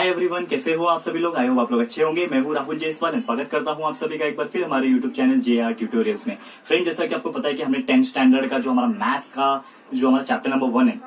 Hi everyone, कैसे हो आप सभी लोग। आई होप आप लोग अच्छे होंगे। मैं हूं राहुल जयसवाल, स्वागत करता हूं आप सभी का एक बार फिर हमारे यूट्यूब चैनल JR ट्यूटोरियल्स में। फ्रेंड, जैसा कि आपको पता है कि हमने 10th स्टैंडर्ड का जो हमारा मैथ्स का जो हमारा चैप्टर नंबर 1 है,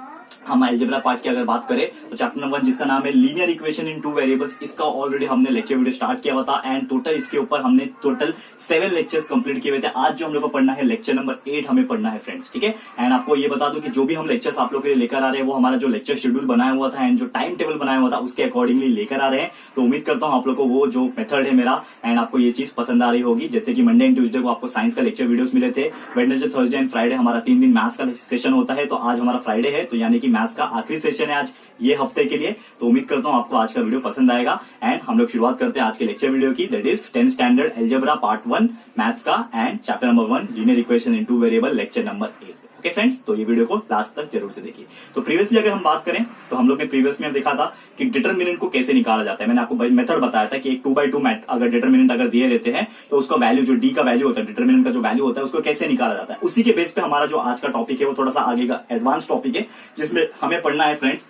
हम अलजेब्रा पार्ट की अगर बात करें तो चैप्टर नंबर 1 जिसका नाम है linear equation in two variables, इसका ऑलरेडी हमने लेक्चर वीडियो स्टार्ट किया हुआ था एंड टोटल इसके ऊपर हमने टोटल 7 लेक्चर्स कंप्लीट किए हुए थे। आज जो हम लोग को पढ़ना है लेक्चर नंबर 8 हमें पढ़ना है फ्रेंड्स, ठीक है। एंड आपको ये बता दूं कि जो भी हम लेक्चर्स आप लोग के लिए लेकर आ रहे हैं वो हमारा जो लेक्चर शेड्यूल बनाया हुआ था एंड जो टाइम टेबल बनाया हुआ था उसके अकॉर्डिंगली लेकर आ रहे हैं। तो उम्मीद करता हूं आप लोग को वो जो मेथड है मेरा एंड आपको ये चीज पसंद आ रही होगी। जैसे कि मंडे एंड ट्यूसडे को आपको साइंस का लेक्चर वीडियोस मिले थे, वेडनेसडे थर्सडे एंड फ्राइडे हमारा 3 दिन मैथ्स का सेशन होता है। तो आज हमारा फ्राइडे है, तो यानी कि मैथ्स का आखिरी सेशन है आज ये हफ्ते के लिए। तो उम्मीद करता हूं आपको आज का वीडियो पसंद आएगा एंड हम लोग शुरुआत करते हैं आज के लेक्चर वीडियो की, that is 10th standard algebra part 1 maths का and chapter number 1 linear equation in two variable lecture number 8। Okay friends, तो ये वीडियो को लास्ट तक जरूर से देखिए। तो प्रीवियसली अगर हम बात करें तो हम लोग ने प्रीवियस में देखा था कि डिटरमिनेंट को कैसे निकाला जाता है। मैंने आपको मेथड बताया था कि एक 2x2 मैथ अगर डिटरमिनेंट अगर दिए रहते हैं तो उसका वैल्यू जो डी का वैल्यू होता है, डिटरमिनेंट का जो वैल्यू होता है उसको कैसे निकाला जाता है। उसी के बेस पे हमारा जो आज का टॉपिक है वो थोड़ा सा आगे का एडवांस टॉपिक है, जिसमें हमें पढ़ना है फ्रेंड्स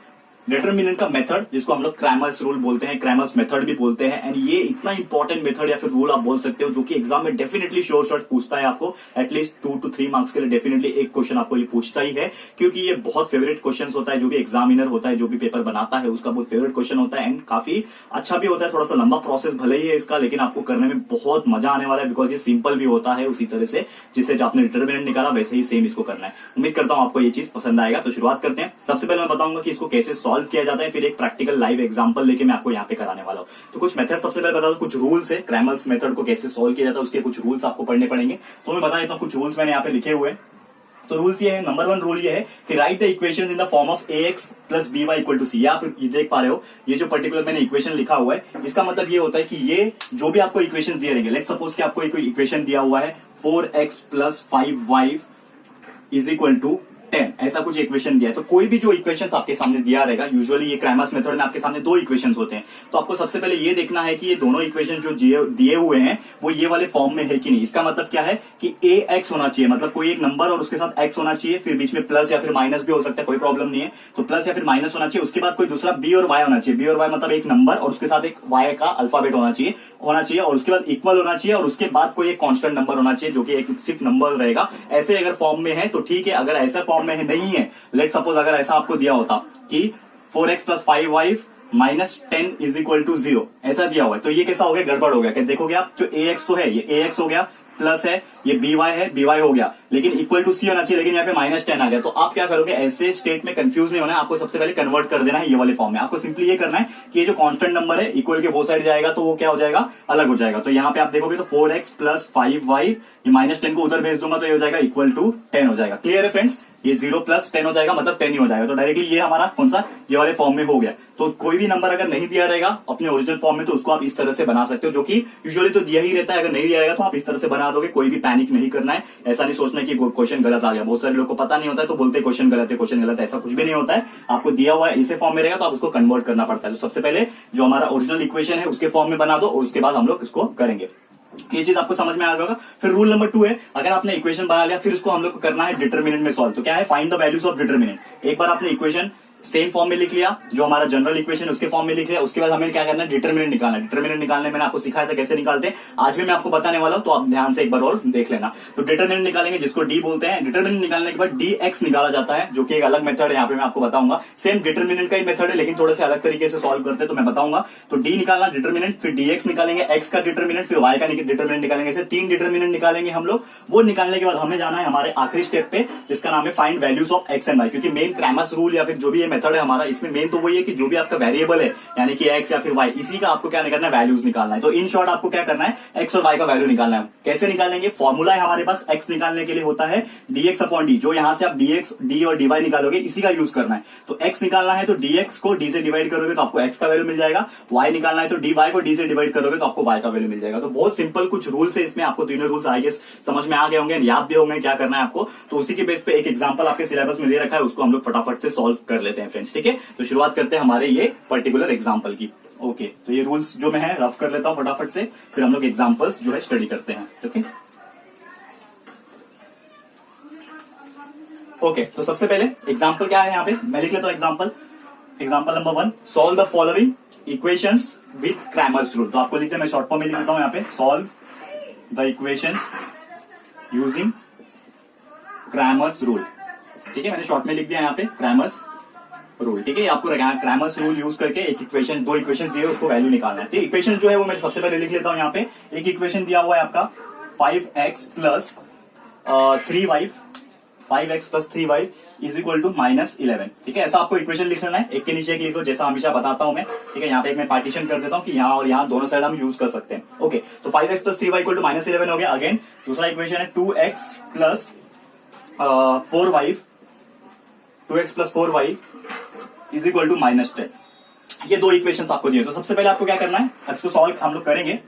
डिटरमिनेंट का मेथड, जिसको हम लोग क्रैमर्स रूल बोलते हैं, क्रैमर्स मेथड भी बोलते हैं। एंड ये इतना इंपॉर्टेंट मेथड या फिर रूल आप बोल सकते हो जो कि एग्जाम में डेफिनेटली शॉर्ट पूछता है आपको। एटलीस्ट 2 to 3 मार्क्स के लिए डेफिनेटली एक क्वेश्चन आपको ये पूछता ही है, क्योंकि ये बहुत फेवरेट क्वेश्चन होता है। जो भी एग्जामिनर होता है, जो भी पेपर बनाता है, उसका बहुत फेवरेट क्वेश्चन होता है एंड काफी अच्छा भी होता है। थोड़ा सा लंबा प्रोसेस भले ही है इसका, लेकिन आपको करने में बहुत मजा आने वाला है, बिकॉज ये सिंपल भी होता है उसी तरह से जिससे आपने डिटरमिनेंट निकाला वैसे ही सेम इसको करना है। उम्मीद करता हूं आपको ये चीज पसंद आएगा। तो शुरुआत करते हैं। सबसे पहले मैं बताऊंगा कि इसको कैसे सॉल्व किया जाता है, फिर प्रैक्टिकल लाइव एग्जांपल लेके मैं आपको यहाँ पे कराने वाला हूँ। तो कुछ मेथड सबसे पहले बता दो, कुछ रूल्स है क्रैमर्स मेथड को कैसे सॉल्व किया जाता है, उसके कुछ रूल्स आपको पढ़ने पड़ेंगे। तो मैं बता देता हूँ, कुछ रूल्स मैंने यहाँ पे लिखे हुए हैं। तो रूल्स ये है, नंबर 1 रूल ये है कि write the equation in the form of ax plus by equal to C. या आप ये देख पा रहे हो, ये जो पर्टिकुलर मैंने इक्वेशन लिखा हुआ है, इसका मतलब ये होता है कि ये जो भी आपको इक्वेशन दिए रहेंगे, लेट्स सपोज कि आपको एक इक्वेशन दिया हुआ है 4x plus 5y is equal to 10, ऐसा कुछ इक्वेशन दिया है। तो कोई भी जो इक्वेशंस आपके सामने दिया रहेगा, यूजुअली ये क्रैमर्स मेथड में आपके सामने 2 इक्वेशंस होते हैं। तो आपको सबसे पहले ये देखना है कि ये दोनों इक्वेशन जो दिए हुए हैं वो ये वाले फॉर्म में है कि नहीं। इसका मतलब क्या है कि ax होना चाहिए, मतलब कोई एक नंबर और उसके साथ x होना चाहिए, फिर बीच में प्लस या फिर माइनस भी हो सकता है, कोई प्रॉब्लम नहीं है। तो प्लस या फिर माइनस होना चाहिए, उसके बाद कोई दूसरा b और y होना चाहिए। b और y मतलब एक नंबर और उसके साथ एक y का अल्फाबेट होना चाहिए और उसके बाद इक्वल होना चाहिए और उसके बाद कोई एक कांस्टेंट नंबर होना चाहिए जो कि एक सिर्फ नंबर रहेगा। ऐसे अगर फॉर्म में है तो ठीक है, अगर ऐसा फॉर्म में है नहीं है, लेट सपोज अगर ऐसा आपको दिया होता कि 4x plus 5y minus 10 is equal to 0, ऐसा दिया हुआ है, तो ये कैसा हो गया, गड़बड़ हो गया। क्या देखोगे आप, तो ax तो है, ये ax हो गया, प्लस है, ये by है, by हो गया, लेकिन इक्वल टू सी होना चाहिए, लेकिन यहाँ पे माइनस 10 आ गया। तो आप क्या करोगे, ऐसे स्टेट में कंफ्यूज नहीं होना है, आपको सबसे पहले कन्वर्ट कर देना है ये वाले फॉर्म में। आपको सिंपली ये करना है कि ये जो कांस्टेंट नंबर है इक्वल के वो साइड जाएगा तो वो क्या हो जाएगा, अलग हो जाएगा। तो यहाँ पे आप देखोगे तो 4x प्लस 5y, ये माइनस 10 को उधर भेज दूंगा तो ये हो जाएगा इक्वल टू 10 हो जाएगा। क्लियर है फ्रेंड्स, ये 0 प्लस 10 हो जाएगा, मतलब 10 ही हो जाएगा। तो डायरेक्टली ये हमारा कौन सा, ये वाले फॉर्म में हो गया। तो कोई भी नंबर अगर नहीं दिया रहेगा अपने ओरिजिनल फॉर्म में तो उसको आप इस तरह से बना सकते हो, जो कि यूजुअली तो दिया ही रहता है। अगर नहीं दिया रहेगा तो आप इस तरह से बना दोगे, कोई भी पैनिक नहीं करना है। ऐसा नहीं सोचना कि क्वेश्चन गलत आ गया। बहुत सारे लोग को पता नहीं होता है तो बोलते क्वेश्चन गलत है, क्वेश्चन गलत है, ऐसा कुछ भी नहीं होता है। आपको दिया हुआ है इसे फॉर्म में रहेगा तो आप उसको कन्वर्ट करना पड़ता है। तो सबसे पहले जो हमारा ओरिजिनल इक्वेशन है उसके फॉर्म में बना दो और उसके बाद हम लोग इसको करेंगे। ये चीज आपको समझ में आ जाएगा। फिर रूल नंबर 2 है, अगर आपने इक्वेशन बना लिया फिर उसको हम लोग को करना है डिटरमिनेंट में सॉल्व। तो क्या है, find the values of determinant. एक बार आपने इक्वेशन सेम फॉर्म में लिख लिया, जो हमारा जनरल इक्वेशन उसके फॉर्म में लिख लिया, उसके बाद हमें क्या करना है, डिटरमिनेंट निकालना है। डिटरमिनेंट निकालने मैंने आपको सिखाया था कैसे निकालते हैं, आज भी मैं आपको बताने वाला हूं, तो आप ध्यान से एक बार और देख लेना। तो डिटरमिनेंट निकालेंगे जिसको डी बोलते हैं। डिटरमिनेंट निकालने के बाद dx निकाला जाता है, जो कि एक अलग मेथड है, यहाँ पे मैं आपको बताऊंगा। सेम डिटरमिनेंट का ही मेथड है लेकिन थोड़े से अलग तरीके से सॉल्व करते हैं, तो मैं बताऊंगा। तो डी निकालना डिटरमिनेंट, फिर dx निकालेंगे, x का डिटरमिनेंट, फिर y का डिटरमिनेंट निकालेंगे। ऐसे 3 डिटरमिनेंट निकालेंगे हम लोग। वो निकालने के बाद हमें जाना है हमारे आखिरी स्टेप पे, जिसका नाम है find values of x and y। क्योंकि मेन क्रैमर्स रूल या फिर जो भी ये मेथड है हमारा, इसमें मेन तो वही है कि जो भी आपका वेरिएबल है यानी कि x या फिर y, इसी का आपको क्या करना है, वैल्यूज निकालना है। तो इन शॉर्ट आपको क्या करना है, x और y का वैल्यू निकालना है। कैसे निकालेंगे, फॉर्मूला है हमारे पास x निकालने के लिए होता है dx अपॉन d, जो यहां से आप dx d और dy निकालोगे इसी का यूज करना है। तो x निकालना है तो dx को d से डिवाइड करोगे तो आपको x का वैल्यू मिल जाएगा, y निकालना है तो dy को d से डिवाइड करोगे तो आपको y का वैल्यू मिल जाएगा। तो बहुत सिंपल कुछ रूल्स है इसमें, आपको तीनों रूल्स आई गेस समझ में आ गए होंगे, याद भी होंगे क्या करना है आपको। तो उसी के बेस पे एक एग्जांपल आपके सिलेबस में दे रखा है, उसको हम लोग फटाफट से सॉल्व कर लेते हैं फ्रेंड्स, ठीक है। तो शुरुआत करते हैं हमारे ये पर्टिकुलर एग्जांपल की। ओके, तो ये रूल्स जो मैं है रफ कर लेता हूं फटाफट से, फिर हम लोग एग्जांपल्स जो है स्टडी करते हैं। ओके, तो सबसे पहले एग्जांपल क्या है यहाँ पे मैं लिख लेता हूं। Example number 1, solve the following equations with Cramer's rule. तो आपको लिखते हैं, मैं शॉर्ट फॉर्म में लिख देता हूं यहाँ पे, solve the equations using Cramer's rule. ठीक है, मैंने शॉर्ट में लिख दिया यहाँ पे क्रैमर्स रूल। ठीक है, आपको क्रैमर्स रूल यूज करके एक इक्वेशन, दो इक्वेशन दिए उसको वैल्यू निकालना है। तो इक्वेशन जो है वो मैं सबसे पहले लिख लेता हूं यहाँ पे। एक इक्वेशन दिया हुआ है आपका 5x plus 3y, 5x plus 3y is equal to -11। ठीक है, ऐसा आपको इक्वेशन लिख लेना है, एक के नीचे एक लिख लो, जैसा हमेशा बताता हूं मैं। ठीक है, यहाँ पे एक मैं पार्टीशन कर देता हूं कि यहाँ और यहाँ दोनों साइड हम यूज कर सकते हैं। ओके, तो 5x plus 3y equal to -11 हो गया। अगेन दूसरा इक्वेशन है 2x plus 4y, 2x plus 4y is equal to -10। ये दो इक्वेशंस आपको दिए। तो सबसे पहले आपको क्या करना है, इसको सॉल्व हम लोग करेंगे,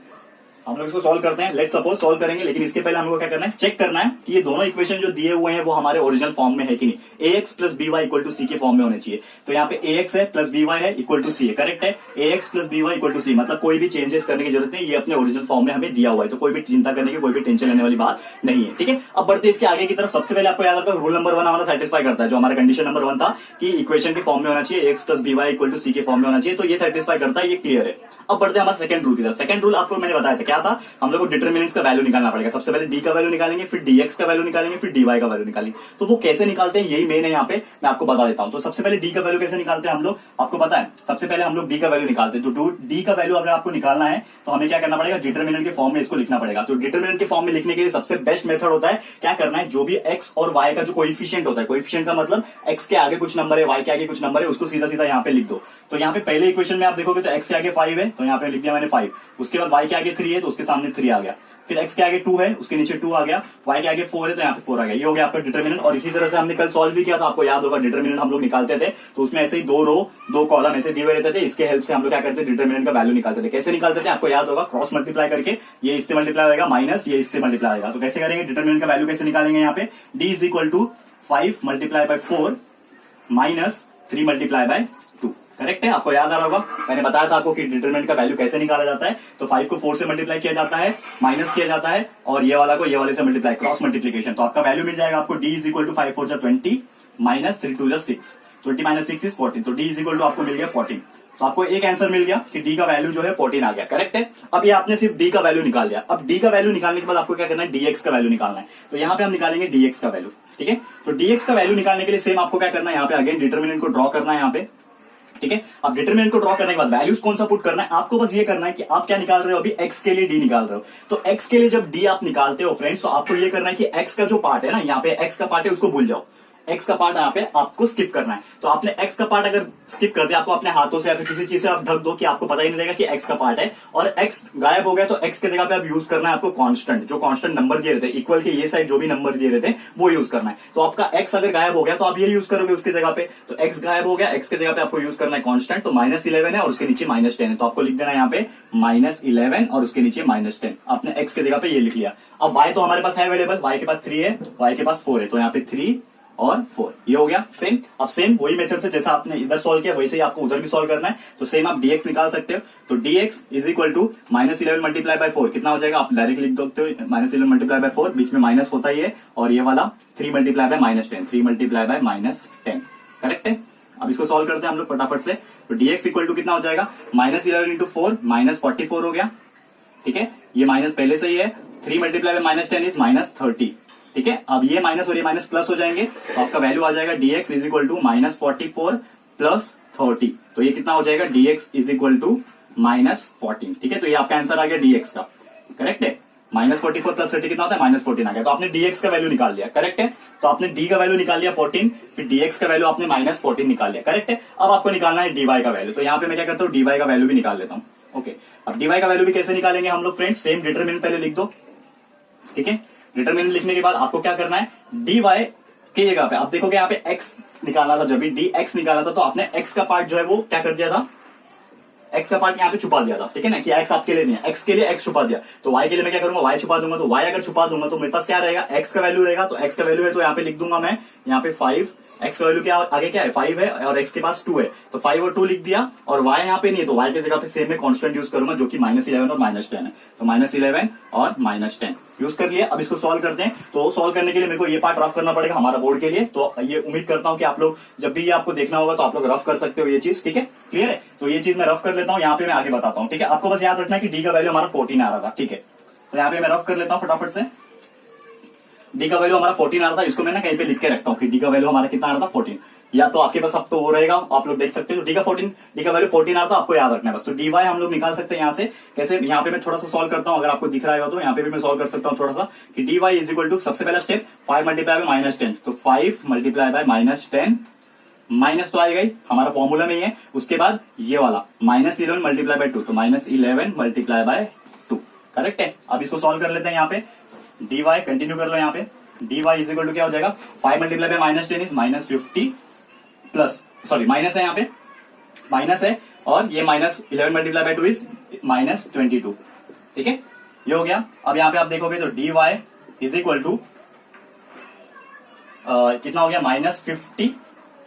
हम लोग इसको सॉल्व करते हैं। लेट्स सपोज सॉल्व करेंगे, लेकिन इसके पहले हम लोग क्या करना है, चेक करना है कि ये दोनों इक्वेशन जो दिए हुए हैं वो हमारे ओरिजिनल फॉर्म में है कि नहीं। ax plus by equal to C के फॉर्म में होने चाहिए। तो यहाँ पे ax है प्लस by है इक्वल टू सी है, करेक्ट है। ax plus by equal to C, मतलब कोई भी चेंजेस करने की जरूरत नहीं, ये अपने ओरिजिनल फॉर्म में हमें दिया हुआ है, तो कोई भी चिंता करने की, कोई भी टेंशन लेने वाली बात नहीं है। ठीक है, अब बढ़ते इसके आगे की तरफ। सबसे पहले आपको याद रखो, रूल नंबर 1 हमारा सेटिस्फाई करता है, जो हमारा कंडीशन नंबर 1 था कि इक्वेशन के फॉर्म में होना चाहिए, ax plus by equal to C के फॉर्म में होना चाहिए, तो ये सेटिस्फाई करता है, ये क्लियर है। अब बढ़ते हैं हमारे सेकंड रूल की तरफ। सेकंड रूल आपको मैंने बताया था, क्या था, हम लोग को डिटरमिनेंट्स का वैल्यू निकालना पड़ेगा। सबसे पहले d का वैल्यू निकालेंगे, फिर dx का वैल्यू निकालेंगे, फिर dy का वैल्यू निकालेंगे। तो वो कैसे निकालते हैं, यही मेन है यहाँ पे, मैं आपको बता देता हूं। तो सबसे पहले d का वैल्यू कैसे निकालते हैं हम लोग, आपको पता है। सबसे पहले हम लोग d का वैल्यू निकालते हैं। तो d का वैल्यू अगर आपको निकालना है तो हमें क्या करना पड़ेगा, डिटरमिनेंट के फॉर्म में इसको लिखना पड़ेगा। तो डिटरमिनेंट के फॉर्म में लिखने के लिए सबसे बेस्ट मेथड होता है, क्या करना है, जो भी x और y का जो कोएफिशिएंट होता है, कोएफिशिएंट का मतलब x के आगे कुछ नंबर है, y के आगे कुछ नंबर है, उसको सीधा सीधा यहाँ पे लिख दो। तो यहाँ पे पहले इक्वेशन में आप देखोगे तो x के आगे 5 है, तो यहाँ पे लिख दिया मैंने 5। उसके बाद y के आगे 3 है, तो उसके सामने 3 आ गया। फिर x के आगे 2 है, उसके नीचे 2 आ गया। y के आगे 4 है, तो यहाँ पे 4 आ गया। ये हो गया आपका डिटरमिनेंट। और इसी तरह से हमने कल सॉल्व भी किया था, आपको याद होगा, डिटरमिनेंट हम लोग निकालते थे तो उसमें ऐसे ही 2 रो 2 कॉलम ऐसे दिए हुए रहते थे। इसके हेल्प से हम लोग क्या करते थे, डिटरमिनेंट का वैल्यू निकालते थे। कैसे निकालते थे आपको याद होगा, क्रॉस मल्टीप्लाई करके, ये इससे मल्टीप्लाई होगा माइनस ये इससे मल्टीप्लाई होगा। तो कैसे करेंगे, डिटरमिनेंट का वैल्यू कैसे निकालेंगे, यहाँ पे d is equal to 5 multiply by 4 minus 3 multiply by 2। Correct है, आपको याद आ रहा होगा, मैंने बताया था आपको कि डिटरमिनेंट का वैल्यू कैसे निकाला जाता है। तो 5 को 4 से मल्टीप्लाई किया जाता है, माइनस किया जाता है, और ये वाला को ये वाले से मल्टीप्लाई, क्रॉस मल्टीप्लीकेशन। तो आपका वैल्यू मिल जाएगा आपको d is equal to 5 4 20 minus 3 2 6, 20 minus 6 is 14। तो d इज इक्वल टू आपको मिल गया 14। तो आपको एक आंसर मिल गया कि d का वैल्यू जो है 14 आ गया। करेक्ट है, अब ये आपने सिर्फ d का वैल्यू निकाल लिया। अब d का वैल्यू निकालने के बाद आपको क्या करना है, dx का वैल्यू निकालना है। तो यहाँ पे हम निकालेंगे dx का वैल्यू। ठीक है, तो dx का वैल्यू निकालने के लिए सेम आपको क्या करना है, यहाँ पे अगेन डिटरमिनेंट को ड्रॉ करना है यहाँ पे। ठीक है, अब डिटरमिनेंट को ड्रॉ करने के बाद वैल्यूज कौन सा पुट करना है, आपको बस ये करना है कि आप क्या निकाल रहे हो, अभी x के लिए d निकाल रहे हो। तो x के लिए जब d आप निकालते हो फ्रेंड्स, तो आपको ये करना है कि x का जो पार्ट है ना, यहाँ पे x का पार्ट है, उसको भूल जाओ। x का पार्ट यहाँ पे आपको स्किप करना है। तो आपने x का पार्ट अगर स्किप कर दिया, आपको अपने हाथों से या फिर किसी चीज से आप ढक दो कि आपको पता ही नहीं रहेगा कि x का पार्ट है, और x गायब हो गया, तो x के जगह पे आप यूज करना है आपको कांस्टेंट, जो कांस्टेंट नंबर दिए रहते हैं, इक्वल के ये साइड जो भी नंबर दिए रहते हैं वो यूज करना है। तो आपका x अगर गायब हो गया तो आप ये यूज करोगे उसके जगह पे। तो x गायब हो गया, x के जगह पे आपको यूज करना है कांस्टेंट। तो -11 है और उसके नीचे -10 है, तो आपको लिख देना है यहाँ पे -11 और उसके नीचे -10। आपने x के जगह पे ये लिख लिया। अब y तो हमारे पास है अवेलेबल, y के पास 3 है, y के पास 4 है, तो यहाँ पे 3 और 4 ये हो गया सेम। अब सेम वही मेथड से जैसा आपने इधर सॉल्व किया वैसे ही आपको उधर भी सॉल्व करना है। तो सेम आप dx निकाल सकते हो। तो dx is equal to -11 multiply by 4 कितना हो जाएगा, आप डायरेक्ट लिख सकते हो, -11 मल्टीप्लाई बाय 4, बीच में माइनस होता ही है, और ये वाला 3 multiply by -10, 3 multiply by -10। Correct है, अब इसको सॉल्व करते हैं हम लोग फटाफट से। तो dx इक्वल टू कितना हो जाएगा, -11 इंटू 4 -44 हो गया। ठीक है, ये माइनस पहले से ही है, 3 मल्टीप्लाई बाय -10 इज -30। ठीक है, अब ये माइनस और ये माइनस प्लस हो जाएंगे, तो आपका वैल्यू आ जाएगा dx is equal to -44 plus 30। तो ये कितना हो जाएगा, dx इज इक्वल टू -14। ठीक है, तो ये आपका आंसर आ गया dx का। करेक्ट है, -44 प्लस 30 कितना होता है, -14 आ गया। तो आपने dx का वैल्यू निकाल लिया। करेक्ट है, तो आपने d का वैल्यू निकाल लिया 14, फिर dx का वैल्यू आपने -14 निकाल लिया। करेक्ट है, अब आपको निकालना है dy का वैल्यू। तो यहाँ पे मैं क्या करता हूँ, dy का वैल्यू भी निकाल लेता हूँ। ओके, अब dy का वैल्यू भी कैसे निकालेंगे हम लोग फ्रेंड्स, सेम डिटरमिनेंट पहले लिख दो। ठीक है, डिटरमिनेंट लिखने के बाद आपको क्या करना है, dy की जगह पे आप देखोगे यहाँ पे x निकालना था, जब भी dx निकाला था तो आपने x का पार्ट जो है वो क्या कर दिया था, x का पार्ट यहाँ पे छुपा दिया था। ठीक है ना, कि x आपके लिए नहीं है, x के लिए x छुपा दिया। तो y के लिए मैं क्या करूंगा, y छुपा दूंगा। तो y अगर छुपा दूंगा तो मेरे पास क्या रहेगा, x का वैल्यू रहेगा। तो x का वैल्यू है तो यहाँ पे लिख दूंगा मैं, यहाँ पे 5 एक्स का वैल्यू क्या आगे क्या है 5 है और एक्स के पास 2 है, तो 5 और 2 लिख दिया, और y यहाँ पे नहीं है तो y की जगह पे सेम में कांस्टेंट यूज करूंगा जो कि -11 और -10 है, तो -11 और -10 यूज कर लिया। अब इसको सॉल्व करते हैं। तो सॉल्व करने के लिए मेरे को ये पार्ट रफ करना पड़ेगा हमारा बोर्ड के लिए, तो ये उम्मीद करता हूं कि आप लोग जब भी ये आपको देखना होगा तो आप लोग रफ कर सकते हो ये चीज, ठीक है, क्लियर है। तो ये चीज मैं रफ कर लेता हूँ, यहाँ पे मैं आगे बताता हूँ, ठीक है। आपको बस याद रखना है कि डी का वैल्यू हमारा 14 आ रहा था, ठीक है। तो यहाँ पे मैं रफ कर लेता हूँ फटाफट से। डी का वैल्यू हमारा 14 आ रहा था, इसको मैं ना कहीं पे लिख के रखता हूँ कि डी का वैल्यू हमारा कितना आ रहा था 14, या तो आपके पास अब तो वो रहेगा, आप लोग देख सकते हो। डी का वैल्यू 14 आ रहा था, आपको याद रखना है बस। तो डी वाई हम लोग निकाल सकते हैं यहाँ से कैसे, यहाँ पे मैं थोड़ा सा सॉल्व करता हूँ, अगर आपको दिख रहा है तो यहाँ पे भी मैं सॉल्व कर सकता हूँ थोड़ा सा, कि D Y is equal to सबसे पहला स्टेप 5 मल्टीप्लाई बाय -10, तो 5 मल्टीप्लाई बाय -10, माइनस तो आएगा ही, हमारा फॉर्मूला में ही है। उसके बाद ये वाला -11 मल्टीप्लाई बाय 2, तो -11 मल्टीप्लाई बाय 2, करेक्ट है। अब इसको सॉल्व कर लेते हैं। यहाँ पे डी वाई कंटिन्यू कर लो, यहाँ पे D Y is equal to क्या हो जाएगा 5 multiply by -10 is -50 plus, sorry minus है यहाँ पे, माइनस है, और ये -11 मल्टीप्लाई बाय 2 इज -22, ठीक है, ये हो गया। अब यहाँ पे आप देखोगे तो D Y is equal to कितना हो गया -50,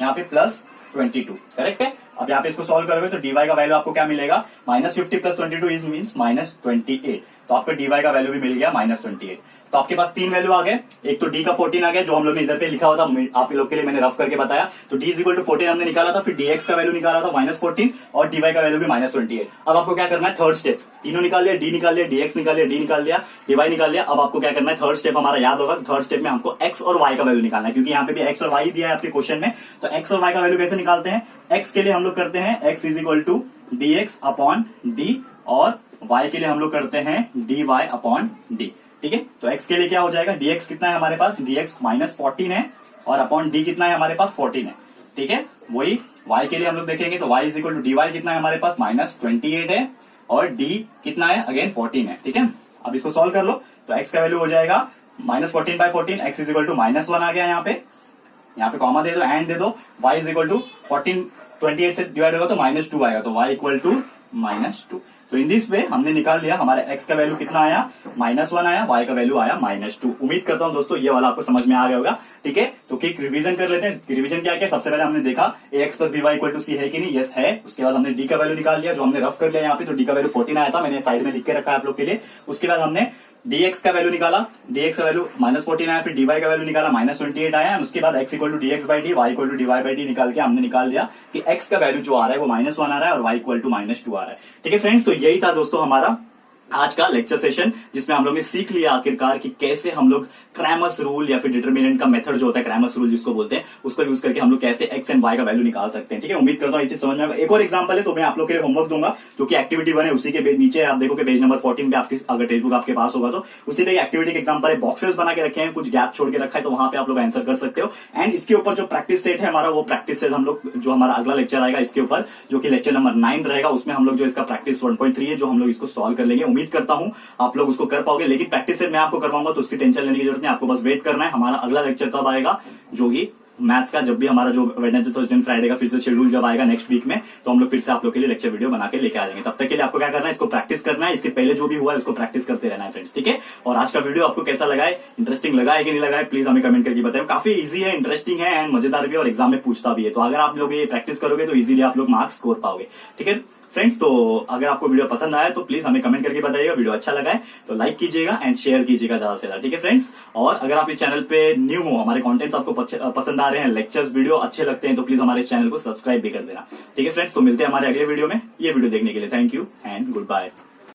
यहाँ पे +22, करेक्ट है। अब यहाँ पे इसको सॉल्व करोगे तो डी वाई का वैल्यू आपको क्या मिलेगा, -50 + 22 इज मीन्स -28, तो आपको डी वाई का वैल्यू भी मिल गया -28। तो आपके पास 3 वैल्यू आ गए, एक तो डी का 14 आ गया जो हम लोग ने इधर पे लिखा हुआ था, आप लोग के लिए मैंने रफ करके बताया, तो डी इज इक्वल टू 14 हमने निकाला था, फिर डीएक्स का वैल्यू निकाला था -14 और डीवाई का वैल्यू भी -28। अब आपको क्या करना है, थर्ड स्टेप, तीनों निकाल लिया, डी निकाल लिया, डीएक्स निकाल लिया, डी निकाल लिया, डीवाई निकाल लिया। अब आपको क्या करना है, थर्ड स्टेप हमारा याद होगा, थर्ड स्टेप में हमको एक्स और वाई का वैल्यू निकालना है, क्योंकि यहाँ पे भी एक्स और वाई दिया है आपके क्वेश्चन में। तो एक्स और वाई का वैल्यू कैसे निकालते हैं, एक्स के लिए हम लोग करते हैं X is equal to DX upon D, और वाई के लिए हम लोग करते हैं डी वाई अपॉन डी, ठीक है। तो x के लिए क्या हो जाएगा, dx कितना है हमारे पास, dx -14 है, और अपॉन d कितना है हमारे पास 14 है, ठीक है। वही y के लिए हम लोग देखेंगे तो y is equal to D Y कितना है हमारे पास -28 है, और d कितना है अगेन 14 है, ठीक है। अब इसको सॉल्व कर लो तो x का वैल्यू हो जाएगा -14 by 14, x is equal to -1 आ गया, यहाँ पे कॉमा दे दो, एंड दे दो, y इज इक्वल टू 14 28 से डिवाइड होगा तो -2 आएगा, तो y इक्वल टू -2। तो इन दिस वे हमने निकाल लिया, हमारे x का वैल्यू कितना आया -1 आया, y का वैल्यू आया -2। उम्मीद करता हूं दोस्तों ये वाला आपको समझ में आ गया होगा, ठीक है। तो क्विक रिवीजन कर लेते हैं। रिवीजन क्या क्या, सबसे पहले हमने देखा ax + by equal to c है कि नहीं, यस है। उसके बाद हमने d का वैल्यू निकाल लिया जो हमने रफ कर लिया यहाँ पे, तो d का वैल्यू 14 आया था, मैंने साइड में लिख के रखा है आप लोग के लिए। उसके बाद हमने dx का वैल्यू निकाला, dx का वैल्यू -14 आया, फिर dy का वैल्यू निकाला -28 आया, उसके बाद x equal to dx by D, y equal to dy by D निकाल के हमने निकाल लिया कि x का वैल्यू जो आ रहा है वो -1 आ रहा है और y इक्वल टू -2 आ रहा है, ठीक है फ्रेंड्स। तो यही था दोस्तों हमारा आज का लेक्चर सेशन, जिसमें हम लोग ने सीख लिया आखिरकार कि कैसे हम लोग क्रैमर्स रूल या फिर डिटरमिनेंट का मेथड जो होता है, क्रैमर्स रूल जिसको बोलते हैं, उसको यूज करके हम लोग कैसे एक्स एंड वाई का वैल्यू निकाल सकते हैं, ठीक है। उम्मीद करता हूँ ये चीज समझ में आएगा। एक और एग्जांपल है तो मैं आप लोग के लिए होमवर्क दूंगा, जो कि एक्टिविटी 1 है, उसी के नीचे आप देखोगे पेज नंबर 14 पे, आपके अगर टेक्स्टबुक आपके पास होगा तो उसी पे एक्टिविटी के एग्जांपल है, बॉक्सेस बना के रखे हैं, कुछ गैप छोड़ के रखा है, तो वहां पे आप लोग आंसर कर सकते हो। एंड इसके ऊपर जो प्रैक्टिस सेट है हमारा, वो प्रैक्टिस सेट हम लोग जो हमारा अगला लेक्चर आएगा इसके ऊपर, जो कि लेक्चर नंबर 9 रहेगा, उसमें हम लोग जो इसका प्रैक्टिस 1.3 है, जो हम लोग इसको सॉल्व कर लेंगे। उम्मीद करता हूं आप लोग उसको कर पाओगे, लेकिन प्रैक्टिस सेट मैं आपको करवाऊंगा तो उसकी टेंशन लेने की जरूरत नहीं, आपको बस वेट करना है। हमारा अगला लेक्चर कब आएगा, जो कि मैथ्स का, जब भी हमारा जो वेडनेसडे थर्सडे फ्राइडे का फिर से शेड्यूल जब आएगा नेक्स्ट वीक में, तो हम लोग फिर से आप लोग के लिए लेक्चर वीडियो बना के लेके आ जाएंगे। तब तक के लिए आपको क्या करना है, इसको प्रैक्टिस करना है, इसके पहले जो भी हुआ है उसको प्रैक्टिस करते रहना है फ्रेंड्स, ठीक है। और आज का वीडियो आपको कैसा लगा है, इंटरेस्टिंग लगा है कि नहीं लगा है, प्लीज हमें कमेंट करके बताएं। काफी इजी है, इंटरेस्टिंग है एंड मजेदार भी, और एग्जाम में पूछता भी है, तो अगर आप लोग ये प्रैक्टिस करोगे तो इजीली आप लोग मार्क्स स्कोर पाओगे, ठीक है फ्रेंड्स। तो अगर आपको वीडियो पसंद आया तो प्लीज हमें कमेंट करके बताइएगा, वीडियो अच्छा लगा है तो लाइक कीजिएगा एंड शेयर कीजिएगा ज्यादा से ज्यादा, ठीक है फ्रेंड्स। और अगर आप इस चैनल पे न्यू हो, हमारे कंटेंट्स आपको पसंद आ रहे हैं, लेक्चर्स वीडियो अच्छे लगते हैं, तो प्लीज हमारे इस चैनल को सब्सक्राइब भी कर देना, ठीक है फ्रेंड्स। तो मिलते हैं हमारे अगले वीडियो में। ये वीडियो देखने के लिए thank you and good bye.